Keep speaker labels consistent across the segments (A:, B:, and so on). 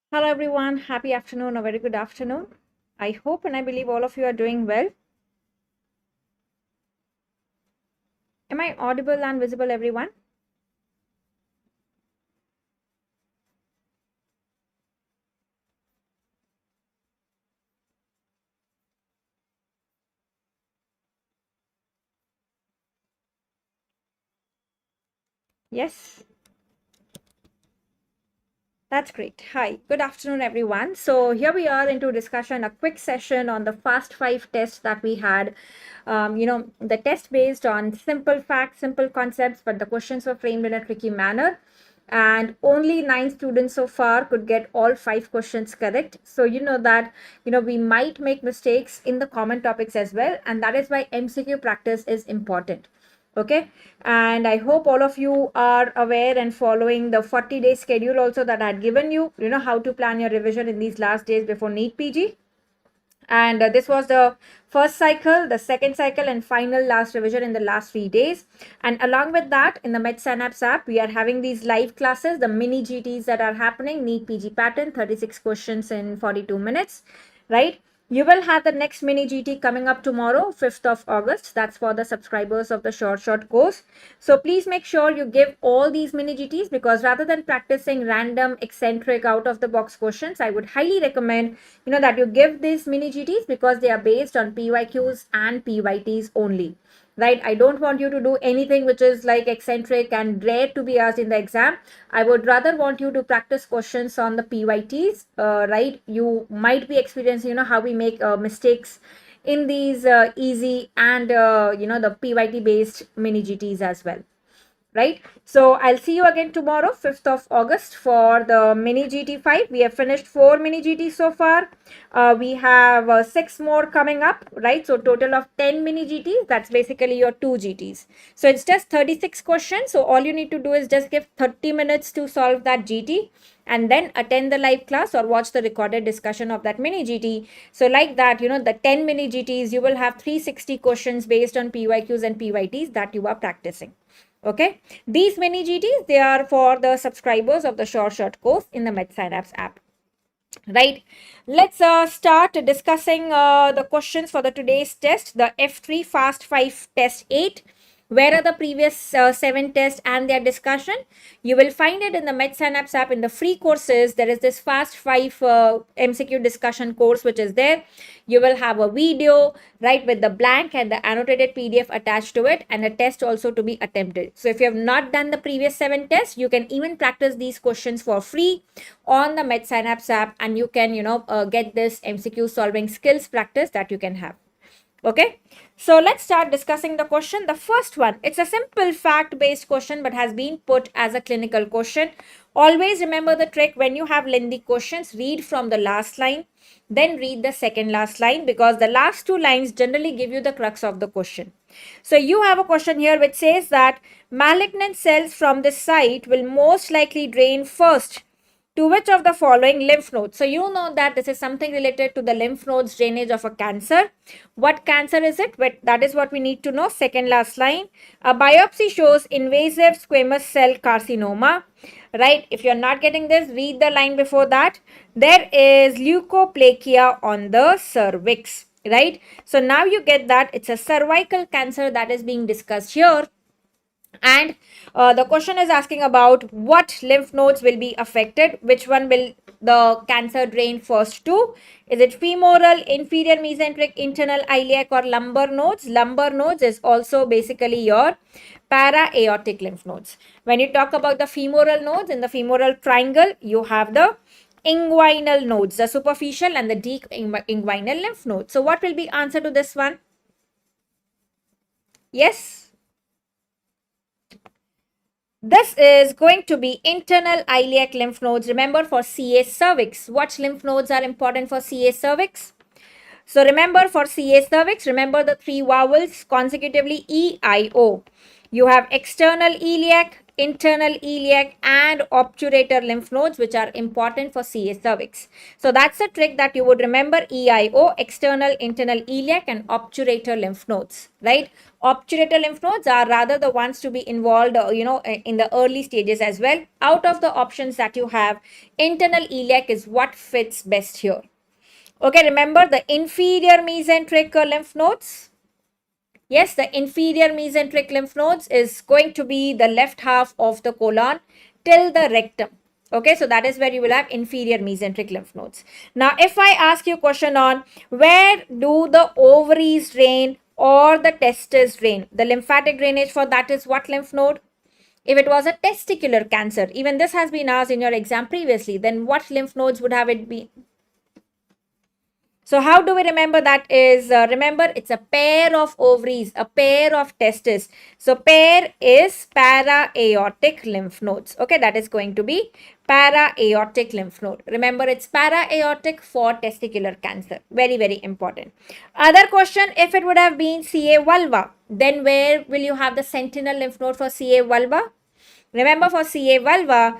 A: Hello everyone, happy afternoon or very good afternoon. I hope and I believe all of you are doing well. Am I audible and visible, everyone? Yes, that's great. Hi, good afternoon everyone. So here we are into discussion, a quick session on the fast 5 test that we had. The test based on simple facts, simple concepts, but the questions were framed in a tricky manner. And only 9 students so far could get all 5 questions correct. So you know that we might make mistakes in the common topics as well, and that is why MCQ practice is important. Okay, and I hope all of you are aware and following the 40-day schedule also that I had given you. You know how to plan your revision in these last days before NEET PG. And this was the first cycle, the second cycle, and final last revision in the last 3 days. And along with that, in the Medsynapse app, we are having these live classes, the mini GTs that are happening, NEET PG pattern, 36 questions in 42 minutes, right? You will have the next mini GT coming up tomorrow, 5th of August. That's for the subscribers of the short course. So please make sure you give all these mini GTs, because rather than practicing random eccentric out of the box questions, I would highly recommend that you give these mini GTs, because they are based on PYQs and PYTs only. Right, I don't want you to do anything which is like eccentric and rare to be asked in the exam. I would rather want you to practice questions on the PYTs. Right, you might be experiencing how we make mistakes in these easy and the PYT based mini GTs as well, right? So I'll see you again tomorrow, 5th of August, for the mini GT5. We have finished 4 mini GTs so far. We have 6 more coming up, right? So total of 10 mini GTs. That's basically your 2 GTs. So it's just 36 questions. So all you need to do is just give 30 minutes to solve that GT, and then attend the live class or watch the recorded discussion of that mini GT. So like that, the 10 mini GTs, you will have 360 questions based on PYQs and PYTs that you are practicing. Okay, these mini GTs, they are for the subscribers of the short course in the Medsynapse app. Right, let's start discussing the questions for the today's test, the F3 Fast 5 Test 8. Where are the previous 7 tests and their discussion? You will find it in the Medsynapse app in the free courses. There is this Fast 5 MCQ discussion course which is there. You will have a video, right, with the blank and the annotated PDF attached to it, and a test also to be attempted. So if you have not done the previous 7 tests, you can even practice these questions for free on the Medsynapse app, and you can get this MCQ solving skills practice that you can have. Okay, so let's start discussing the question. The first one, it's a simple fact based question but has been put as a clinical question. Always remember the trick: when you have lengthy questions, read from the last line, then read the second last line, because the last 2 lines generally give you the crux of the question. So you have a question here which says that malignant cells from this site will most likely drain first to which of the following lymph nodes? So you know that this is something related to the lymph nodes drainage of a cancer. What cancer is it? But that is what we need to know. Second last line. A biopsy shows invasive squamous cell carcinoma. Right? If you're not getting this, read the line before that. There is leukoplakia on the cervix. Right? So now you get that it's a cervical cancer that is being discussed here. And the question is asking about what lymph nodes will be affected, which one will the cancer drain first to. Is it femoral, inferior mesenteric, internal iliac, or lumbar nodes? Lumbar nodes is also basically your para-aortic lymph nodes. When you talk about the femoral nodes, in the femoral triangle, you have the inguinal nodes, the superficial and the deep inguinal lymph nodes. So what will be answer to this one? Yes. This is going to be internal iliac lymph nodes. Remember, for CA cervix, what lymph nodes are important for CA cervix? So remember, for CA cervix, remember the 3 vowels consecutively: E, I, O. You have external iliac, internal iliac and obturator lymph nodes, which are important for CA cervix. So that's a trick that you would remember: EIO, external, internal iliac, and obturator lymph nodes, right? Obturator lymph nodes are rather the ones to be involved, in the early stages as well. Out of the options that you have, internal iliac is what fits best here. Okay, remember the inferior mesenteric lymph nodes. Yes, the inferior mesenteric lymph nodes is going to be the left half of the colon till the rectum. Okay, so that is where you will have inferior mesenteric lymph nodes. Now, if I ask you a question on where do the ovaries drain or the testes drain, the lymphatic drainage for that is what lymph node? If it was a testicular cancer, even this has been asked in your exam previously, then what lymph nodes would have it be? So how do we remember that is? Remember, it's a pair of ovaries, a pair of testes. So pair is para-aortic lymph nodes. Okay, that is going to be para-aortic lymph node. Remember, it's para-aortic for testicular cancer. Very, very important. Other question, if it would have been CA vulva, then where will you have the sentinel lymph node for CA vulva? Remember, for CA vulva,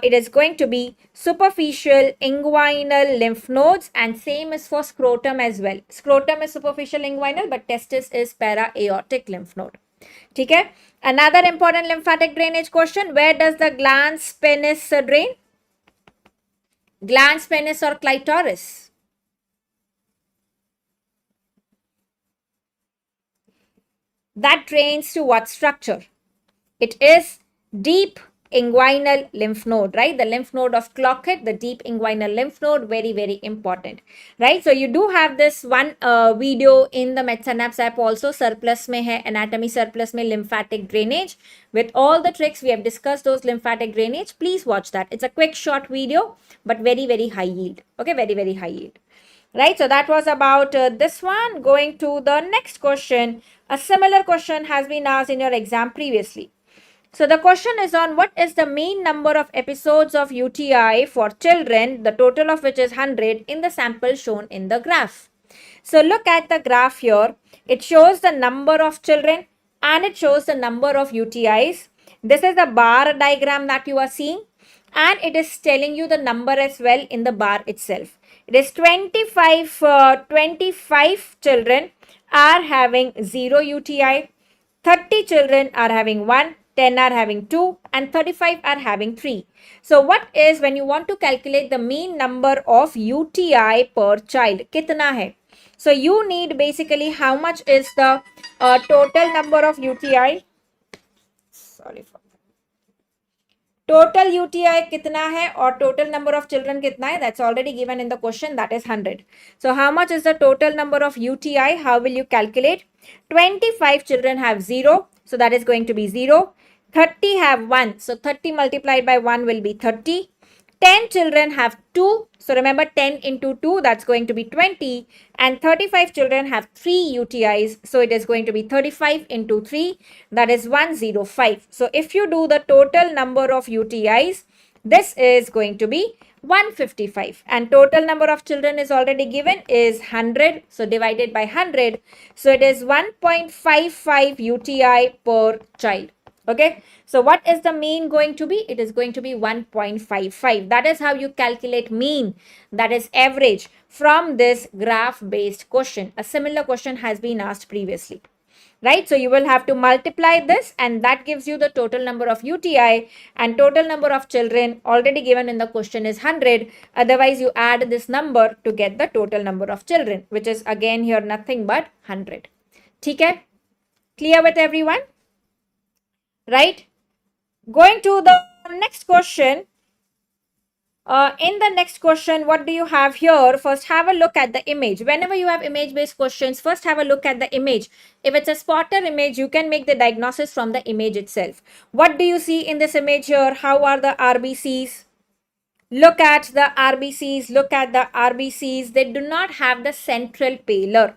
A: it is going to be superficial inguinal lymph nodes, and same is for scrotum as well. Scrotum is superficial inguinal, but testis is para-aortic lymph node. Okay? Another important lymphatic drainage question, where does the glans penis drain? Glans penis or clitoris? That drains to what structure? It is deep inguinal lymph node, right? The lymph node of Cloquet, the deep inguinal lymph node, very, very important, right? So you do have this one video in the Medsynapse app also. Surplus mein hai, anatomy surplus mein lymphatic drainage with all the tricks we have discussed, those lymphatic drainage. Please watch that. It's a quick short video, but very, very high yield. Okay, very, very high yield. Right, so that was about this one. Going to the next question. A similar question has been asked in your exam previously. So the question is on what is the mean number of episodes of UTI for children, the total of which is 100, in the sample shown in the graph. So look at the graph here. It shows the number of children and it shows the number of UTIs. This is the bar diagram that you are seeing, and it is telling you the number as well in the bar itself. It is 25 children are having 0 UTI, 30 children are having 1, 10 are having 2, and 35 are having 3. So what is, when you want to calculate the mean number of UTI per child, kitna hai? So you need basically how much is the total number of UTI. Sorry for total UTI kitna hai or total number of children kitna hai, that's already given in the question, that is 100. So how much is the total number of UTI? How will you calculate? 25 children have 0, so that is going to be 0. 30 have 1, so 30 multiplied by 1 will be 30. 10 children have 2, so remember 10 into 2, that's going to be 20. And 35 children have 3 UTIs, so it is going to be 35 into 3, that is 105. So if you do the total number of UTIs, this is going to be 155, and total number of children is already given is 100, so divided by 100, so it is 1.55 UTI per child. Okay, so what is the mean going to be? It is going to be 1.55. That is how you calculate mean, that is average, from this graph based question. A similar question has been asked previously, right? So you will have to multiply this, and that gives you the total number of UTI, and total number of children already given in the question is 100. Otherwise you add this number to get the total number of children, which is again here nothing but 100. Okay, clear with everyone? Right? Going to the next question. In the next question, what do you have here? First, have a look at the image. Whenever you have image-based questions, first have a look at the image. If it's a spotter image, you can make the diagnosis from the image itself. What do you see in this image here? How are the RBCs? Look at the RBCs. Look at the RBCs. They do not have the central pallor,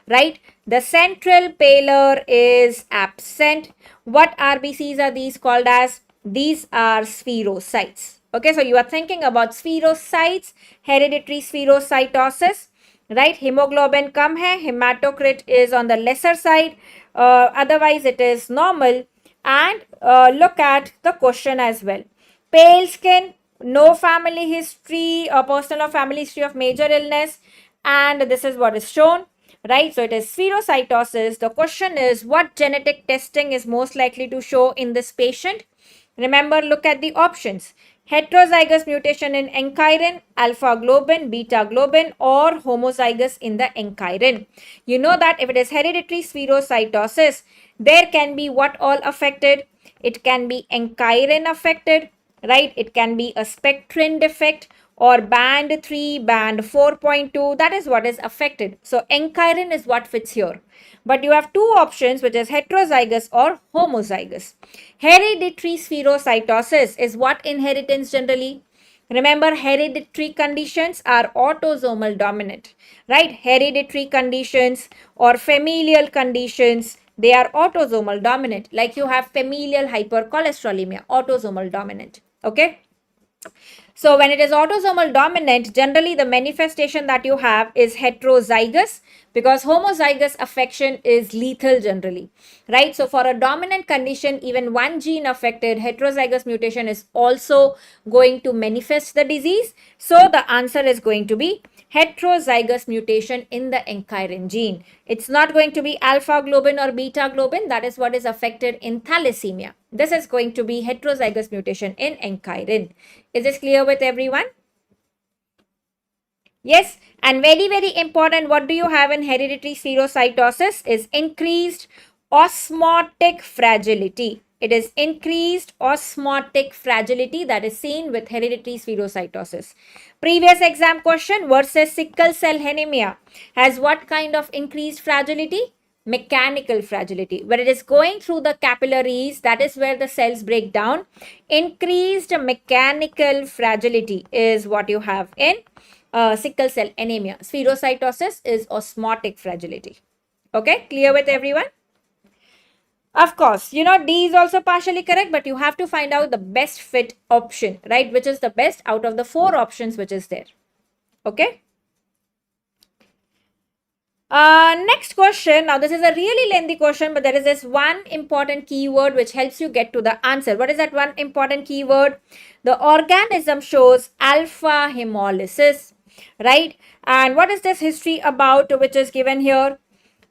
A: right? The central pallor is absent. What RBCs are these called as? These are spherocytes. Okay, so you are thinking about spherocytes, hereditary spherocytosis, right? Hemoglobin kam hai, hematocrit is on the lesser side, otherwise it is normal. and look at the question as well. Pale skin, no family history or personal or family history of major illness, and this is what is shown, right? So it is spherocytosis. The question is, what genetic testing is most likely to show in this patient? Remember, look at the options. Heterozygous mutation in enchirin, alpha globin, beta globin, or homozygous in the enchirin. You know that if it is hereditary spherocytosis, there can be what all affected? It can be enchirin affected, right? It can be a spectrin defect or band 3, band 4.2. That is what is affected. So enchirin is what fits here. But you have two options, which is heterozygous or homozygous. Hereditary spherocytosis is what inheritance generally? Remember, hereditary conditions are autosomal dominant, right? Hereditary conditions or familial conditions, they are autosomal dominant. Like you have familial hypercholesterolemia, autosomal dominant. Okay. So when it is autosomal dominant, generally the manifestation that you have is heterozygous, because homozygous affection is lethal generally, right? So for a dominant condition, even one gene affected, heterozygous mutation is also going to manifest the disease. So the answer is going to be heterozygous mutation in the enchirin gene. It's not going to be alpha globin or beta globin. That is what is affected in thalassemia. This is going to be heterozygous mutation in enchirin. Is this clear with everyone? Yes, and very, very important, what do you have in hereditary spherocytosis is increased osmotic fragility. It is increased osmotic fragility that is seen with hereditary spherocytosis. Previous exam question versus sickle cell anemia has what kind of increased fragility? Mechanical fragility. Where it is going through the capillaries, that is where the cells break down. Increased mechanical fragility is what you have in sickle cell anemia. Spherocytosis is osmotic fragility. Okay, clear with everyone? Of course, you know, D is also partially correct, but you have to find out the best fit option, right? Which is the best out of the 4 options which is there. Okay. Next question. Now, this is a really lengthy question, but there is this one important keyword which helps you get to the answer. What is that one important keyword? The organism shows alpha hemolysis, right? And what is this history about which is given here?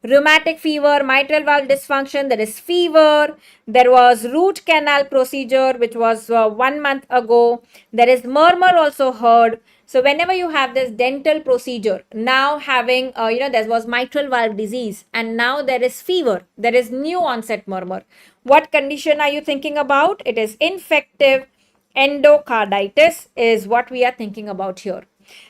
A: Rheumatic fever, mitral valve dysfunction, there is fever, there was root canal procedure which was 1 month ago, there is murmur also heard. So whenever you have this dental procedure, now having, there was mitral valve disease and now there is fever, there is new onset murmur. What condition are you thinking about? It is infective endocarditis is what we are thinking about here.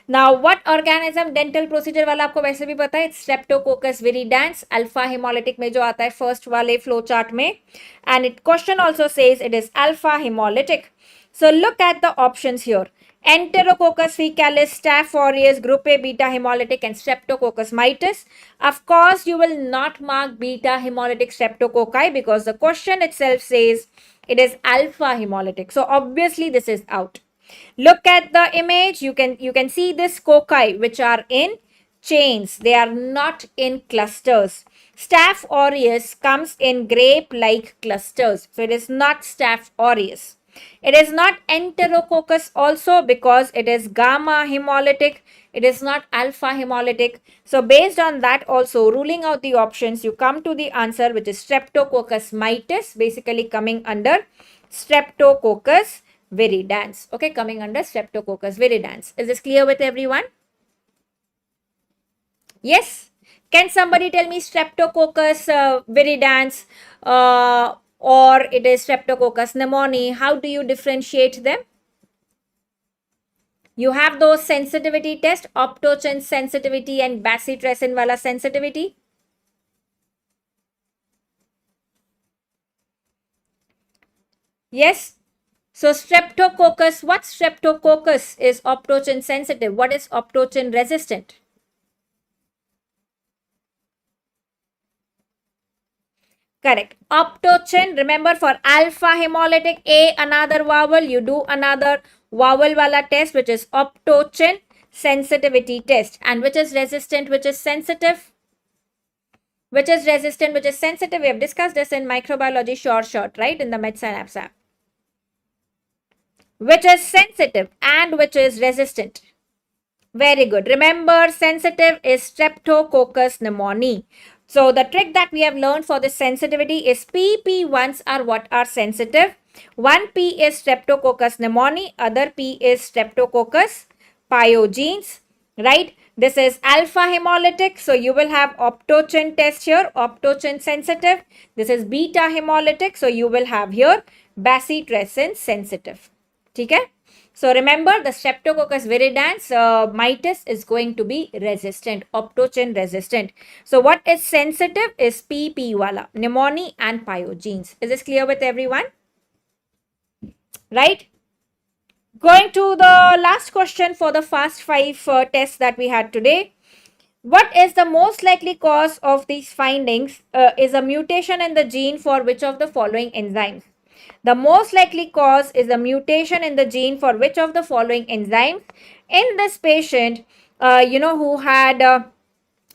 A: Now, what organism dental procedure वाला आपको वैसे भी पता है? Streptococcus viridans, alpha hemolytic में जो आता है first वाले flow chart में, and it question also says it is alpha hemolytic. So look at the options here. Enterococcus fecalis, Staph aureus, group A beta hemolytic, and Streptococcus mitis. Of course, you will not mark beta hemolytic streptococci because the question itself says it is alpha hemolytic. So obviously this is out. Look at the image. You can see this cocci which are in chains. They are not in clusters. Staph aureus comes in grape-like clusters. So it is not Staph aureus. It is not Enterococcus also because it is gamma hemolytic. It is not alpha hemolytic. So based on that also, ruling out the options, you come to the answer which is Streptococcus mitis, basically coming under Streptococcus viridans. Okay, coming under Streptococcus viridans. Is this clear with everyone? Yes? Can somebody tell me Streptococcus viridans or it is Streptococcus pneumoniae? How do you differentiate them? You have those sensitivity tests, optogen sensitivity and bacitracin wala sensitivity. Yes? So Streptococcus, what Streptococcus is optogen sensitive? What is optogen resistant? Correct. Optogen, remember for alpha hemolytic, A another vowel, you do another vowel wala test which is optogen sensitivity test. And which is resistant, which is sensitive? Which is resistant, which is sensitive. We have discussed this in microbiology short, right? In the Medsynapse app. Which is sensitive and which is resistant. Very good. Remember, sensitive is Streptococcus pneumoniae. So the trick that we have learned for this sensitivity is PP1s are what are sensitive. One P is Streptococcus pneumoniae, other P is Streptococcus pyogenes, right? This is alpha hemolytic. So you will have optochin test here, optochin sensitive. This is beta hemolytic. So you will have here bacitracin sensitive. Okay? So remember, the Streptococcus viridans mitis is going to be resistant, optochin resistant. So what is sensitive is PP wala, pneumoniae and pyogenes. Is this clear with everyone? Right? Going to the last question for the fast 5 tests that we had today. What is the most likely cause of these findings is a mutation in the gene for which of the following enzymes? The most likely cause is a mutation in the gene for which of the following enzymes? In this patient, who had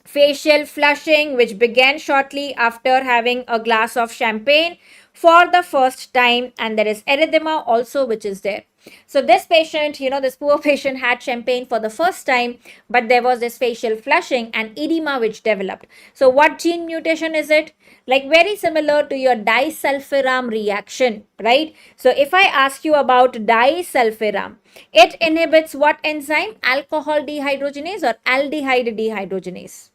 A: facial flushing, which began shortly after having a glass of champagne for the first time, and there is erythema also which is there. So this patient, this poor patient had champagne for the first time, but there was this facial flushing and edema which developed. So what gene mutation is it? Like very similar to your disulfiram reaction, right? So if I ask you about disulfiram, it inhibits what enzyme? Alcohol dehydrogenase or aldehyde dehydrogenase?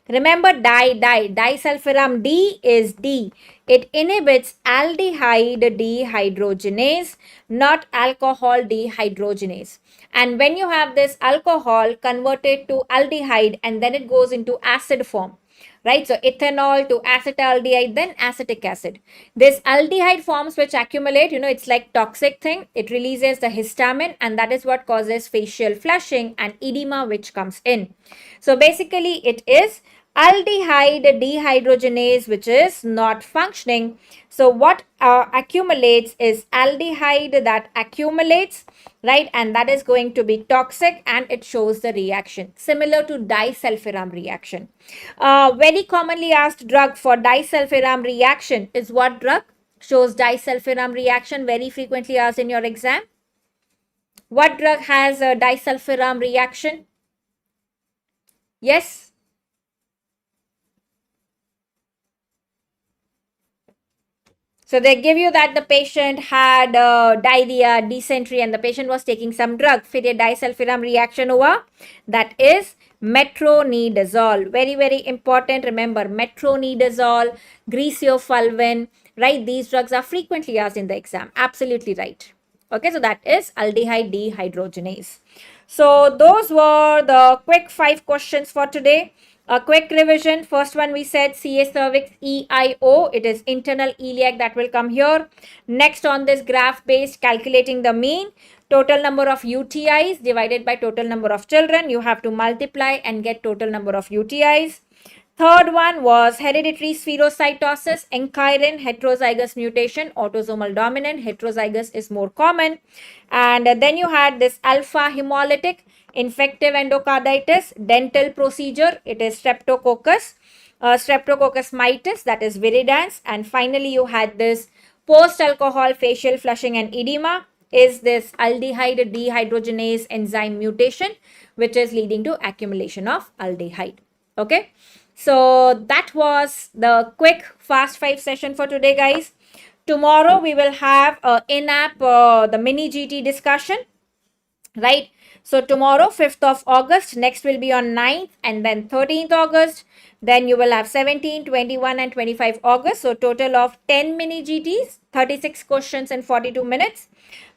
A: Remember, disulfiram D is D. It inhibits aldehyde dehydrogenase, not alcohol dehydrogenase. And when you have this alcohol converted to aldehyde and then it goes into acid form, right? So ethanol to acetaldehyde, then acetic acid. This aldehyde forms which accumulate, it's like toxic thing. It releases the histamine and that is what causes facial flushing and edema which comes in. So basically it is aldehyde dehydrogenase which is not functioning. So what accumulates is aldehyde that accumulates, right? And that is going to be toxic and it shows the reaction similar to disulfiram reaction. Very commonly asked drug for disulfiram reaction is what drug shows disulfiram reaction? Very frequently asked in your exam. What drug has a disulfiram reaction? Yes. So they give you that the patient had diarrhea, dysentery, and the patient was taking some drug. फिर ये disulfiram reaction हुआ. That is metronidazole. Very, very important. Remember, metronidazole, griseofulvin, right? These drugs are frequently asked in the exam. Absolutely right. Okay, so that is aldehyde dehydrogenase. So those were the quick 5 questions for today. A quick revision. First one we said CA cervix EIO. It is internal iliac that will come here. Next on this graph based calculating the mean. Total number of UTIs divided by total number of children. You have to multiply and get total number of UTIs. Third one was hereditary spherocytosis, encheirin, heterozygous mutation, autosomal dominant, heterozygous is more common. And then you had this alpha hemolytic, infective endocarditis, dental procedure, it is streptococcus, streptococcus mitis, that is viridans. And finally, you had this post-alcohol facial flushing and edema, is this aldehyde dehydrogenase enzyme mutation, which is leading to accumulation of aldehyde. Okay. So that was the quick fast 5 session for today, guys. Tomorrow we will have in-app the mini GT discussion, right? So tomorrow 5th of August, next will be on 9th and then 13th August. Then you will have 17, 21 and 25 August. So total of 10 mini GTs, 36 questions in 42 minutes.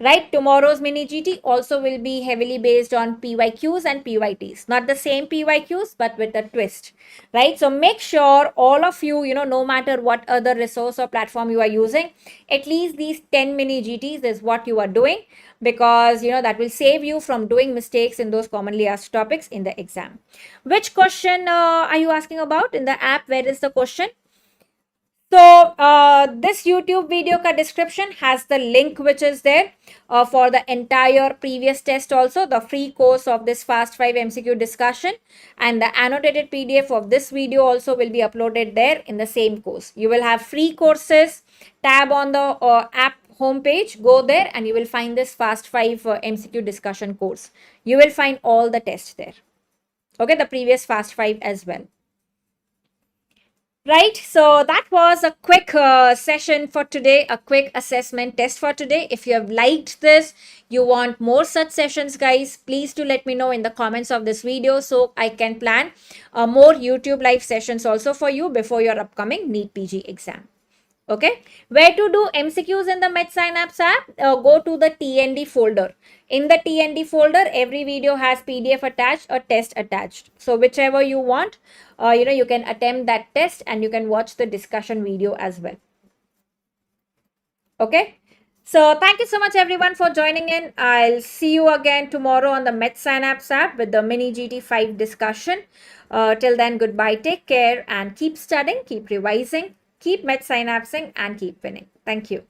A: Right, tomorrow's mini GT also will be heavily based on PYQs and PYTs. Not the same PYQs, but with a twist. Right, so make sure all of you, no matter what other resource or platform you are using, at least these 10 mini GTs is what you are doing, because, that will save you from doing mistakes in those commonly asked topics in the exam. Which question are you asking about in the app? Where is the question? So this YouTube video ka description has the link which is there for the entire previous test also, the free course of this Fast 5 MCQ discussion, and the annotated PDF of this video also will be uploaded there in the same course. You will have free courses tab on the app homepage. Go there and you will find this Fast 5 MCQ discussion course. You will find all the tests there. Okay, the previous Fast 5 as well. Right, so that was a quick session for today, a quick assessment test for today. If you have liked this, you want more such sessions, guys, please do let me know in the comments of this video so I can plan more YouTube live sessions also for you before your upcoming NEET PG exam. Okay, where to do MCQs in the Medsynapse app? Go to the TND folder. In the TND folder, every video has PDF attached or test attached. So whichever you want, you can attempt that test and you can watch the discussion video as well. Okay. So thank you so much everyone for joining in. I'll see you again tomorrow on the Medsynapse app with the mini GT5 discussion. Till then, goodbye, take care and keep studying, keep revising, keep Medsynapsing and keep winning. Thank you.